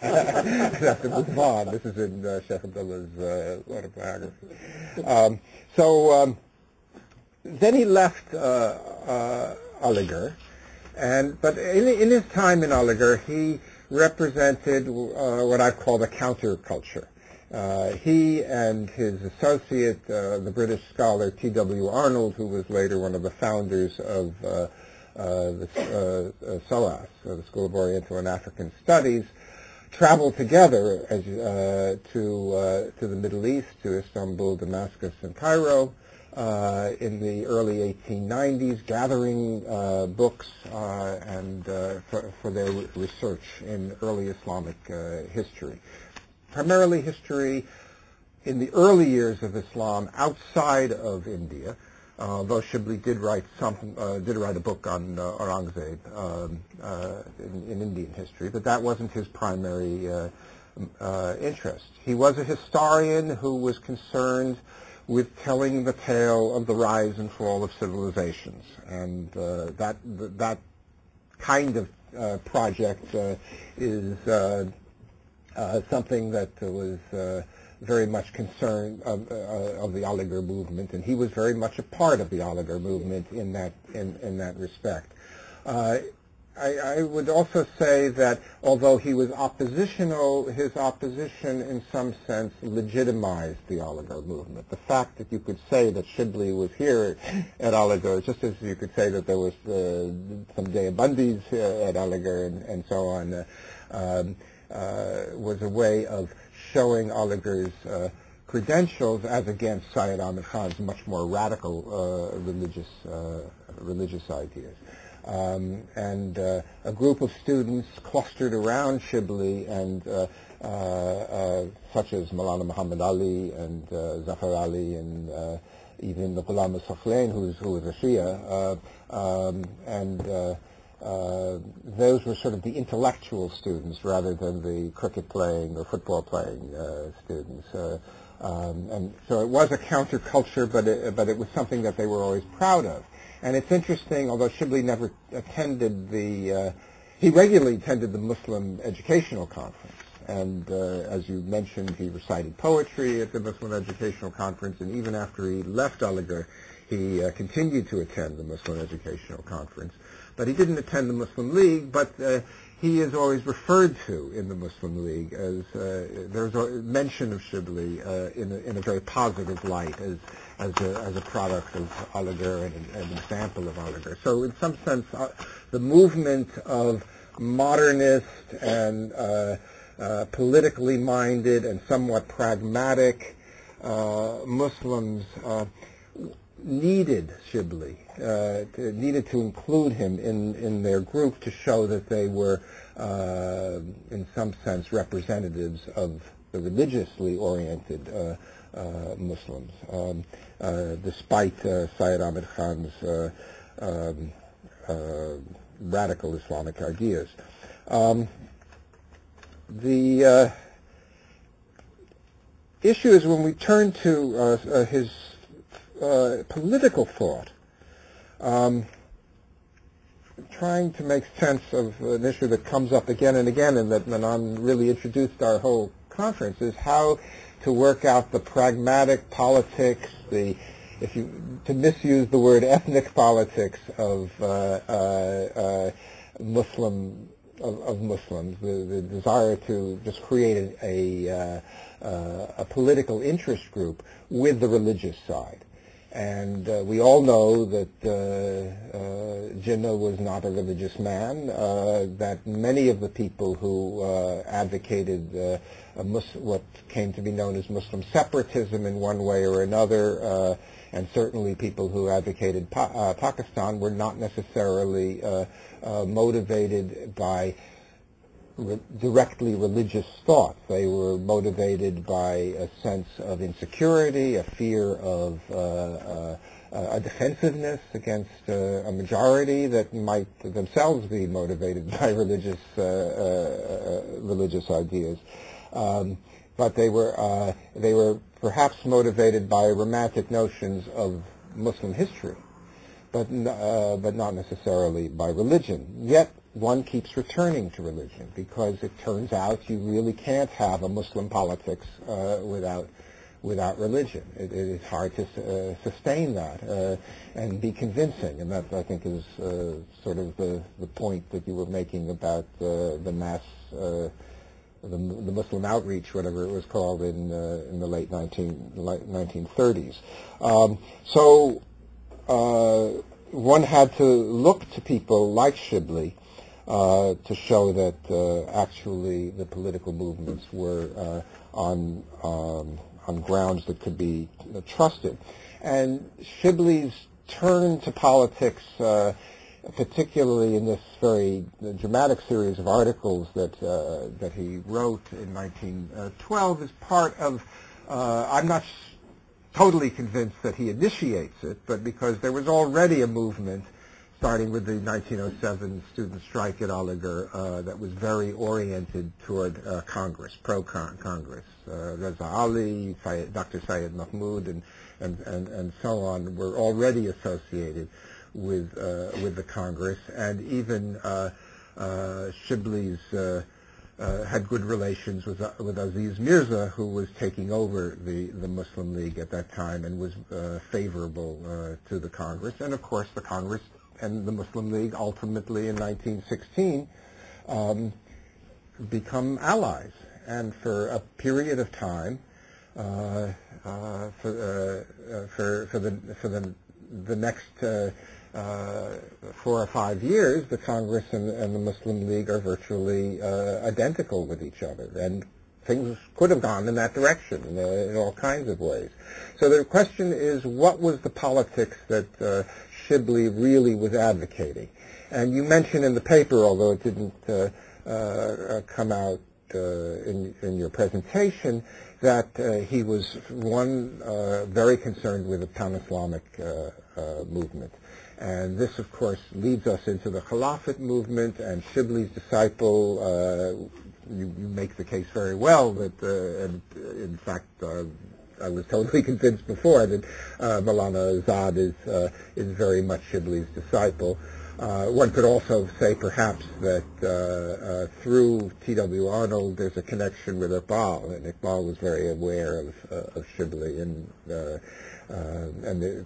have to move on. This is in Sheikh Abdullah's autobiography. So then he left Aligarh, but in his time in Aligarh, he represented what I call the counterculture. He and his associate, the British scholar T.W. Arnold, who was later one of the founders of the SOAS, the School of Oriental and African Studies, traveled together to the Middle East, to Istanbul, Damascus, and Cairo in the early 1890s, gathering books and for their research in early Islamic history. Primarily history in the early years of Islam outside of India, though Shibli did write a book on Aurangzeb in Indian history, but that wasn't his primary interest. He was a historian who was concerned with telling the tale of the rise and fall of civilizations, and that kind of project is something that was very much concerned of the Aligarh movement, and he was very much a part of the Aligarh movement in that respect. I would also say that although he was oppositional, his opposition in some sense legitimized the Aligarh movement. The fact that you could say that Shibli was here at Aligarh, just as you could say that there was some Deobandis at Aligarh and so on, was a way of showing Aligarh's credentials as against Syed Ahmad Khan's much more radical religious ideas. And a group of students clustered around Shibli, and such as Maulana Muhammad Ali and Zafar Ali and even the Ghulam al-Sakhlain, who was a Shia, those were sort of the intellectual students rather than the cricket-playing or football-playing students. And so it was a counterculture, but it was something that they were always proud of. And it's interesting, although Shibli never attended he regularly attended the Muslim Educational Conference. And as you mentioned, he recited poetry at the Muslim Educational Conference, and even after he left Aligarh, he continued to attend the Muslim Educational Conference. But he didn't attend the Muslim League, but he is always referred to in the Muslim League as there's a mention of Shibli in a very positive light as a product of Aligarh and an example of Aligarh. So in some sense, the movement of modernist and politically minded and somewhat pragmatic Muslims needed Shibli, needed to include him in their group to show that they were, in some sense, representatives of the religiously oriented Muslims, despite Syed Ahmad Khan's radical Islamic ideas. The issue is when we turn to his political thought, trying to make sense of an issue that comes up again and again, and that Manan really introduced our whole conference, is how to work out the pragmatic politics, to misuse the word ethnic politics of Muslims, the desire to just create a political interest group with the religious side. And we all know that Jinnah was not a religious man, that many of the people who advocated what came to be known as Muslim separatism in one way or another, and certainly people who advocated Pakistan, were not necessarily motivated by directly religious thought. They were motivated by a sense of insecurity, a fear of a defensiveness against a majority that might themselves be motivated by religious ideas. But they were perhaps motivated by romantic notions of Muslim history, but not necessarily by religion. Yet one keeps returning to religion, because it turns out you really can't have a Muslim politics without religion. It is hard to sustain that and be convincing, and that, I think, is sort of the point that you were making about the mass, the Muslim outreach, whatever it was called, in the late 1930s. So one had to look to people like Shibli to show that actually the political movements were on grounds that could be trusted. And Shibli's turn to politics, particularly in this very dramatic series of articles that he wrote in 1912, is part of, I'm not totally convinced that he initiates it, but because there was already a movement starting with the 1907 student strike at Aligarh that was very oriented toward Congress, pro-Congress. Reza Ali, Dr. Syed Mahmoud, and so on were already associated with the Congress, and even Shibli's had good relations with Aziz Mirza, who was taking over the Muslim League at that time and was favorable to the Congress. And of course the Congress and the Muslim League ultimately in 1916 become allies. And for a period of time, for the next 4 or 5 years, the Congress and the Muslim League are virtually identical with each other, and things could have gone in that direction in all kinds of ways. So the question is, what was the politics that Shibli really was advocating? And you mentioned in the paper, although it didn't come out in your presentation, that he was very concerned with the pan-Islamic movement. And this, of course, leads us into the Caliphate movement, and Shibli's disciple, you make the case very well that, and in fact, I was totally convinced before that Maulana Azad is very much Shibli's disciple. One could also say perhaps that through T.W. Arnold there's a connection with Iqbal, and Iqbal was very aware of Shibli, and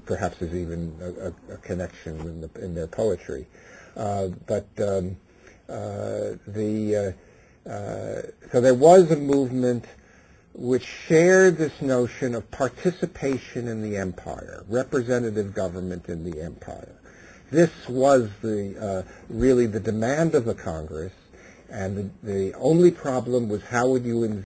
perhaps there's even a connection in their poetry. So there was a movement which shared this notion of participation in the empire, representative government in the empire. This was really the demand of the Congress, and the only problem was how would you